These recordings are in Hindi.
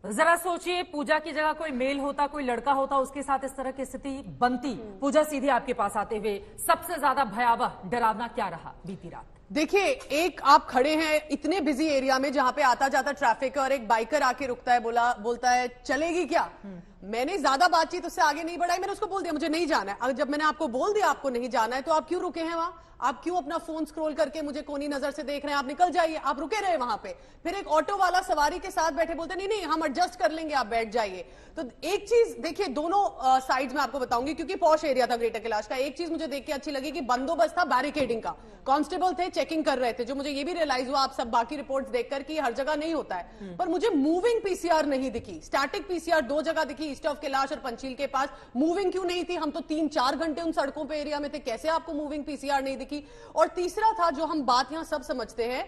जरा सोचिए, पूजा की जगह कोई मेल होता, कोई लड़का होता, उसके साथ इस तरह की स्थिति बनती। पूजा सीधे आपके पास आते हुए सबसे ज्यादा भयावह डरावना क्या रहा बीती रात? देखिए, एक आप खड़े हैं इतने बिजी एरिया में जहां पे आता जाता ट्रैफिक है और एक बाइकर आके रुकता है, बोलता है चलेगी क्या। मैंने ज्यादा बातचीत उससे आगे नहीं बढ़ाई, मैंने उसको बोल दिया मुझे नहीं जाना है। अगर जब मैंने आपको बोल दिया आपको नहीं जाना है तो आप क्यों रुके हैं वहां? आप क्यों अपना फोन स्क्रॉल करके मुझे कोनी नजर से देख रहे हैं? आप निकल जाइए। आप रुके रहे वहां पे। फिर एक ऑटो वाला सवारी के साथ बैठे बोलते नहीं नहीं हम एडजस्ट कर लेंगे, आप बैठ जाइए। तो एक चीज देखिए, दोनों साइड्स में आपको बताऊंगी क्योंकि पॉश एरिया था ग्रेटर कैलाश का। एक चीज मुझे देख के अच्छी लगी कि बंदोबस्त था बैरिकेडिंग का, कांस्टेबल थे चेकिंग कर रहे थे, जो मुझे ये भी रियलाइज हुआ आप सब बाकी रिपोर्ट्स देखकर कि हर जगह नहीं होता है। पर मुझे मूविंग पीसीआर नहीं दिखी। स्टैटिक पीसीआर 2 जगह दिखी, ईस्ट ऑफ कैलाश और पंचील के पास। मूविंग क्यों नहीं थी? हम तो 3-4 घंटे उन सड़कों पे एरिया में थे, कैसे आपको मूविंग पीसीआर नहीं दिखी? और तीसरा था जो हम बात यहां सब समझते हैं,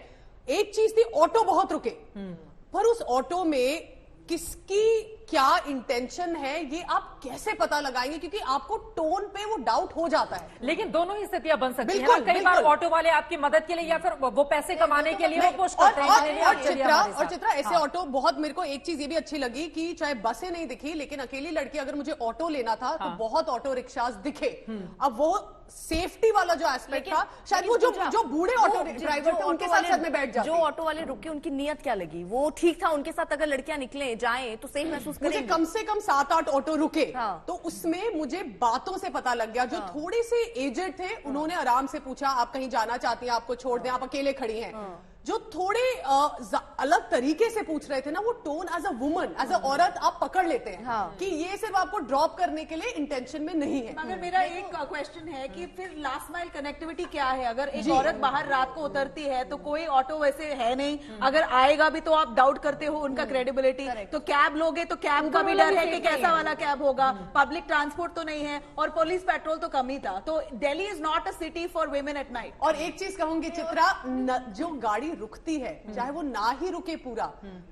एक चीज थी ऑटो बहुत रुके, पर उस ऑटो में किसकी क्या इंटेंशन है ये आप कैसे पता लगाएंगे? क्योंकि आपको टोन पे वो डाउट हो जाता है। लेकिन दोनों ही स्थितियां बन सकती है ना। कई बार ऑटो वाले आपकी मदद के लिए या फिर वो पैसे कमाने के लिए वो पुश करते हैं। और चित्रा ऐसे ऑटो बहुत, मेरे को एक चीज ये भी अच्छी लगी कि चाहे बसें नहीं दिखी लेकिन अकेली लड़की अगर मुझे ऑटो लेना था तो बहुत ऑटो रिक्शास दिखे। अब वो सेफ्टी वाला जो एस्पेक्ट था, शायद वो जो बूढ़े ऑटो ड्राइवर थे उनके साथ में बैठ जाते। जो ऑटो वाले रुके उनकी नीयत क्या लगी? वो ठीक था, उनके साथ अगर लड़कियां निकले जाएं तो सेफ महसूस करेंगे। मुझे कम से कम 7-8 ऑटो रुके। तो उसमें मुझे बातों से पता लग गया, जो थोड़े से एजेड थे उन्होंने आराम से पूछा आप कहीं जाना चाहती हैं, आपको छोड़ दें, आप अकेले खड़ी हैं। जो थोड़े अलग तरीके से पूछ रहे थे ना, वो tone as a woman, as a औरत आप पकड़ लेते हैं कि ये सिर्फ आपको ड्रॉप करने के लिए इंटेंशन में नहीं है। मगर मेरा एक क्वेश्चन है कि फिर लास्ट माइल कनेक्टिविटी क्या है? अगर एक औरत बाहर रात को उतरती है तो कोई ऑटो वैसे है नहीं, अगर आएगा भी तो आप डाउट करते हो उनका क्रेडिबिलिटी। तो कैब लोगे तो कैब का भी डर है कि कैसा वाला कैब होगा, पब्लिक ट्रांसपोर्ट तो नहीं है और पुलिस पेट्रोल तो कम ही था। तो Delhi is not a city for women at night. और एक चीज कहूंगी चित्रा, जो गाड़ी रुकती है चाहे वो ना ही रुके पूरा,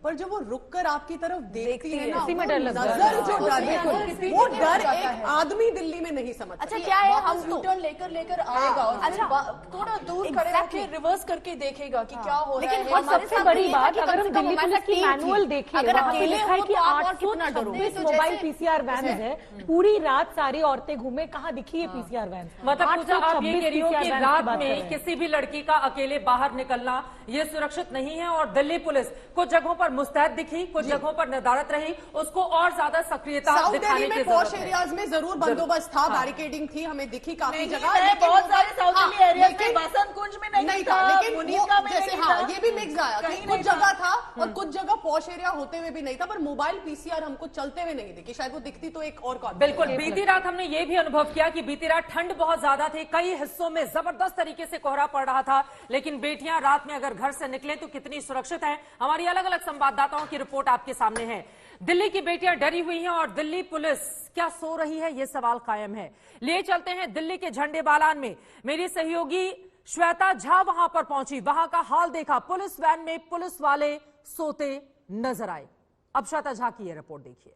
पर जो वो रुक कर आपकी तरफ देखती है ना, नजर जो डर है वो डर एक आदमी दिल्ली में नहीं समझ। अच्छा क्या है, हम टर्न लेकर आएगा और थोड़ा दूर खड़े होकर रिवर्स करके देखेगा कि क्या हो रहा है। लेकिन सबसे बड़ी बात, अगर हम दिल्ली पुलिस की मैनुअल देखें, अगर अकेले है कि 826 मोबाइल पीसीआर वैन है, पूरी रात सारी औरतें घूमे, कहाँ दिखी है पीसीआर वैन? मतलब पूजा आप ये कह रही हो कि रात में किसी भी लड़की का अकेले बाहर निकलना ये सुरक्षित नहीं है, और दिल्ली पुलिस कुछ जगहों पर मुस्तैद दिखी, कुछ जगहों पर निर्धारित रही, उसको और ज्यादा सक्रियता दिखाने की जरूरत है। एरियाज में जरूर बंदोबस्त था, बैरिकेडिंग थी, हमें दिखी काफी जगह। बहुत सारे साउथ दिल्ली एरियाज में, बसंत कुंज में नहीं था, लेकिन जैसे ये भी मिक्स आया, कुछ जगह था और कुछ जगह पॉश एरिया होते हुए भी नहीं था। पर मोबाइल पीसीआर हमको चलते हुए नहीं दिखी, शायद वो दिखती तो एक और बिल्कुल। बीती रात हमने ये भी अनुभव किया कि बीती रात ठंड बहुत ज्यादा थी, कई हिस्सों में जबरदस्त तरीके से कोहरा पड़ रहा था, लेकिन बेटियां रात में अगर घर से निकले तो कितनी सुरक्षित है, हमारी अलग अलग संवाददाताओं की रिपोर्ट आपके सामने है। दिल्ली की बेटियां डरी हुई हैं और दिल्ली पुलिस क्या सो रही है, यह सवाल कायम है। ले चलते हैं दिल्ली के झंडे बालान में। मेरी सहयोगी श्वेता झा वहां पर पहुंची, वहां का हाल देखा। पुलिस वैन में पुलिस वाले सोते नजर आए। अब श्वेता झा की यह रिपोर्ट देखिए।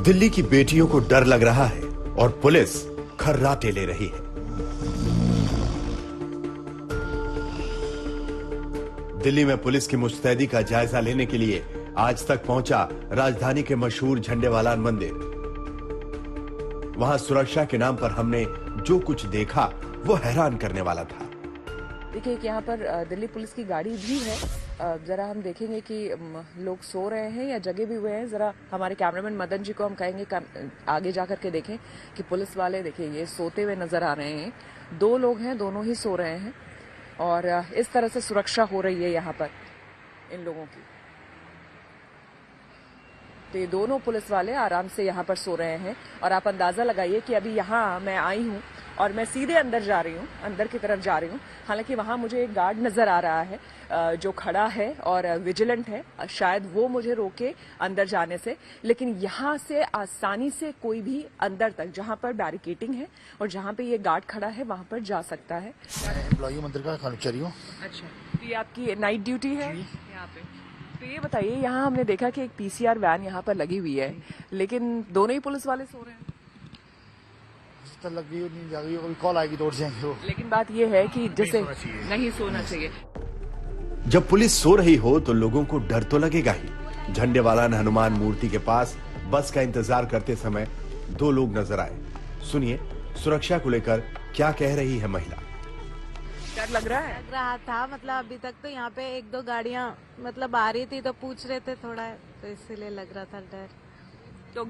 दिल्ली की बेटियों को डर लग रहा है और पुलिस खर्राटे ले रही है। दिल्ली में पुलिस की मुस्तैदी का जायजा लेने के लिए आज तक पहुंचा राजधानी के मशहूर झंडेवालान मंदिर। वहां सुरक्षा के नाम पर हमने जो कुछ देखा वो हैरान करने वाला था। देखिए यहाँ पर दिल्ली पुलिस की गाड़ी भी है। जरा हम देखेंगे कि लोग सो रहे हैं या जगे भी हुए हैं। जरा हमारे कैमरामैन मदन जी को हम कहेंगे आगे जाकर के देखें कि पुलिस वाले देखिए ये सोते हुए नजर आ रहे हैं। 2 लोग हैं, दोनों ही सो रहे हैं और इस तरह से सुरक्षा हो रही है यहाँ पर इन लोगों की। तो ये दोनों पुलिस वाले आराम से यहाँ पर सो रहे हैं और आप अंदाजा लगाइए कि अभी यहाँ मैं आई हूँ और मैं सीधे अंदर जा रही हूँ, अंदर की तरफ जा रही हूँ। हालांकि वहां मुझे एक गार्ड नजर आ रहा है जो खड़ा है और विजिलेंट है, शायद वो मुझे रोके अंदर जाने से। लेकिन यहाँ से आसानी से कोई भी अंदर तक, जहाँ पर बैरिकेटिंग है और जहाँ पे ये गार्ड खड़ा है, वहां पर जा सकता है। एम्प्लॉई मंदिर का कर्मचारी हूँ। अच्छा, तो ये आपकी नाइट ड्यूटी है यहाँ पे? तो ये बताइए, यहाँ हमने देखा कि एक पीसीआर वैन यहाँ पर लगी हुई है, लेकिन दोनों ही पुलिस वाले सो रहे हैं। लगी नहीं जाएगी, अभी कॉल आएगी तो उठ जाएंगे वो। लेकिन बात ये है कि जैसे नहीं सोना चाहिए। जब पुलिस सो रही हो तो लोगों को डर तो लगेगा ही। झंडेवाला हनुमान मूर्ति के पास बस का इंतजार करते समय 2 लोग नजर आए। सुनिए सुरक्षा को लेकर क्या कह रही है महिला। डर लग रहा है? लग रहा था, मतलब अभी तक तो यहाँ पे 1-2 गाड़ियाँ मतलब आ रही थी तो पूछ रहे थे थोड़ा, तो इसीलिए लग रहा था डर। तो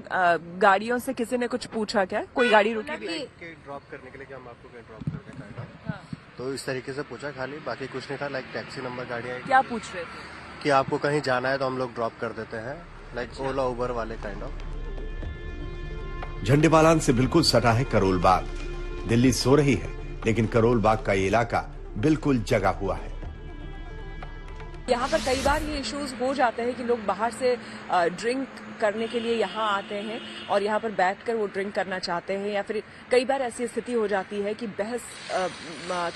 गाड़ियों से किसी ने कुछ पूछा क्या? कोई गाड़ी रुकी भी? ड्रॉप करने के लिए क्या हम आपको कहीं ड्रॉप कर दें? तो इस तरीके से पूछा खाली, बाकी कुछ नहीं था। लाइक टैक्सी नंबर गाड़ियाँ क्या पूछ रहे थे? कि आपको कहीं जाना है तो हम लोग ड्रॉप कर देते हैं, लाइक ओला उबर वाले काइंड ऑफ। झंडेवालान से बिल्कुल सटा है करोल बाग। दिल्ली सो रही है लेकिन करोल बाग का ये इलाका बिल्कुल जगा हुआ है। यहाँ पर कई बार ये इश्यूज हो जाते हैं कि लोग बाहर से ड्रिंक करने के लिए यहाँ आते हैं और यहाँ पर बैठकर वो ड्रिंक करना चाहते हैं, या फिर कई बार ऐसी स्थिति हो जाती है कि बहस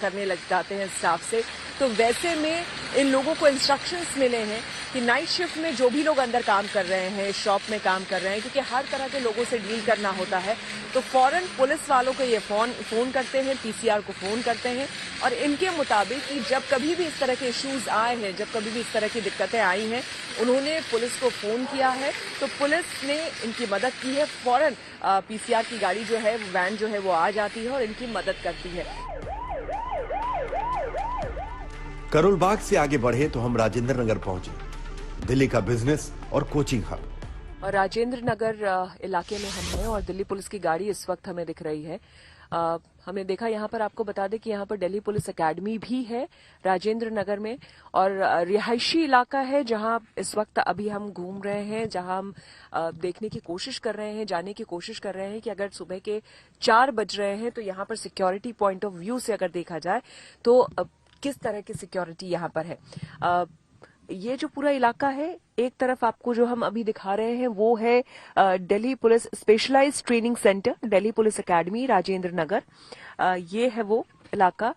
करने लग जाते हैं स्टाफ से। तो वैसे में इन लोगों को इंस्ट्रक्शंस मिले हैं कि नाइट शिफ्ट में जो भी लोग अंदर काम कर रहे हैं, शॉप में काम कर रहे हैं, क्योंकि हर तरह के लोगों से डील करना होता है, तो फौरन पुलिस वालों को ये फोन करते हैं, पीसीआर को फोन करते हैं और इनके मुताबिक कि जब कभी भी इस तरह के इश्यूज आए हैं, जब कभी भी इस तरह की दिक्कतें आई हैं, उन्होंने पुलिस को फोन किया है तो पुलिस ने इनकी मदद की है। फौरन पीसीआर की गाड़ी जो है, वैन जो है वो आ जाती है और इनकी मदद करती है। करोल बाग से आगे बढ़े तो हम राजेंद्र नगर पहुंचे, दिल्ली का बिजनेस और कोचिंग हब। और राजेंद्र नगर इलाके में हम हैं और दिल्ली पुलिस की गाड़ी इस वक्त हमें दिख रही है। हमने देखा यहाँ पर, आपको बता दें कि यहाँ पर दिल्ली पुलिस एकेडमी भी है राजेंद्र नगर में, और रिहायशी इलाका है जहाँ इस वक्त अभी हम घूम रहे हैं, जहाँ हम देखने की कोशिश कर रहे हैं, जाने की कोशिश कर रहे हैं कि अगर सुबह के 4 बज रहे हैं तो यहाँ पर सिक्योरिटी पॉइंट ऑफ व्यू से अगर देखा जाए तो किस तरह की सिक्योरिटी यहाँ पर है। ये जो पूरा इलाका है, एक तरफ आपको जो हम अभी दिखा रहे हैं वो है Delhi police specialised training centre, Delhi police academy Rajendra Nagar. ये है वो इलाका।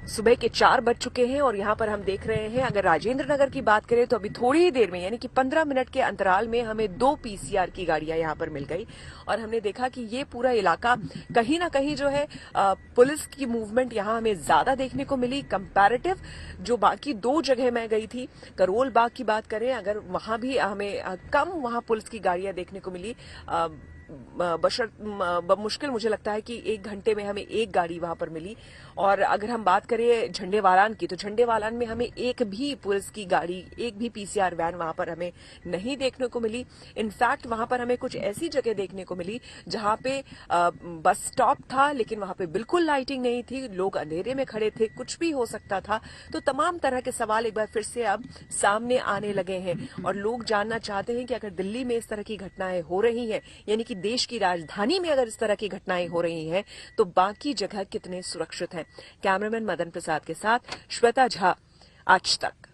सुबह के 4 बज चुके हैं और यहाँ पर हम देख रहे हैं, अगर राजेंद्र नगर की बात करें तो अभी थोड़ी ही देर में, यानी कि 15 मिनट के अंतराल में हमें 2 पीसीआर की गाड़ियां यहाँ पर मिल गई और हमने देखा कि ये पूरा इलाका कहीं ना कहीं जो है पुलिस की मूवमेंट यहाँ हमें ज्यादा देखने को मिली कंपैरेटिव जो बाकी 2 जगह मैं गई थी। करोल बाग की बात करें, अगर वहां भी हमें कम वहां पुलिस की गाड़ियां देखने को मिली, मुश्किल मुझे लगता है कि 1 घंटे में हमें 1 गाड़ी वहां पर मिली। और अगर हम बात करें झंडेवालान की, तो झंडेवालान में हमें एक भी पुलिस की गाड़ी, एक भी पीसीआर वैन वहां पर हमें नहीं देखने को मिली। इनफैक्ट वहां पर हमें कुछ ऐसी जगह देखने को मिली जहां पे बस स्टॉप था लेकिन वहां पे बिल्कुल लाइटिंग नहीं थी, लोग अंधेरे में खड़े थे, कुछ भी हो सकता था। तो तमाम तरह के सवाल एक बार फिर से अब सामने आने लगे हैं और लोग जानना चाहते हैं कि अगर दिल्ली में इस तरह की घटनाएं हो रही हैं, यानी कि देश की राजधानी में अगर इस तरह की घटनाएं हो रही हैं, तो बाकी जगह कितने सुरक्षित हैं। कैमरामैन मदन प्रसाद के साथ श्वेता झा, आज तक।